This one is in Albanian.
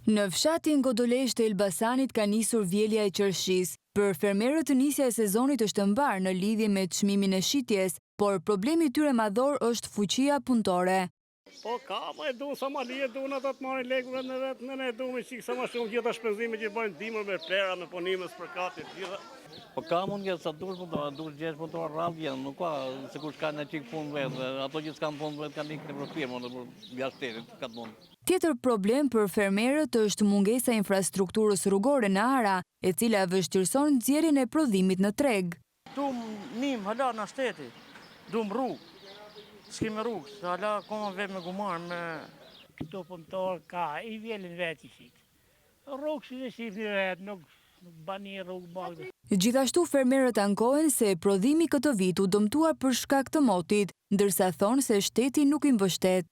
Në fshatin Godolesh të Elbasanit ka nisur vjelja e qershisë. Për fermerët nisja e sezonit është mbar në lidhje me çmimin e shitjes, por problemi i tyre madhor është fuqia punëtore. Po ka, ma e du sa ma lije, du në të marrin lekëve në vetë, në e du me qikë sa ma shumë gjitha shpenzime që bëjnë dimër me plera, me punime, së përkatit, gjitha. Po ka mund që sa dush punëtore, dush gjesh punëtore rrallë vjenë, nuk ka, se kur shka në qikë punë vetë, ato që s'kanë punë vetë kanë ikë në për firmë, në për vjashtetit, ka të mund. Tjetër problem për fermerët është mungesa e infrastrukturës rrugore në Ara, e cila vështirëson nxjerrjen e prodhimit në treg. Dum nim hala në shteti, dum rrugë. S'ki me rrugë, se hala koma vetë me gumar me... Këto punëtor ka, i vjelin vetë i shikë. Rrugë si dhe shifë një vetë, nuk bani rrugë bagë. Gjithashtu fermerët ankohen se prodhimi këtë vit u dëmtuar për shkak të motit, ndërsa thonë se shteti nuk i mbështet.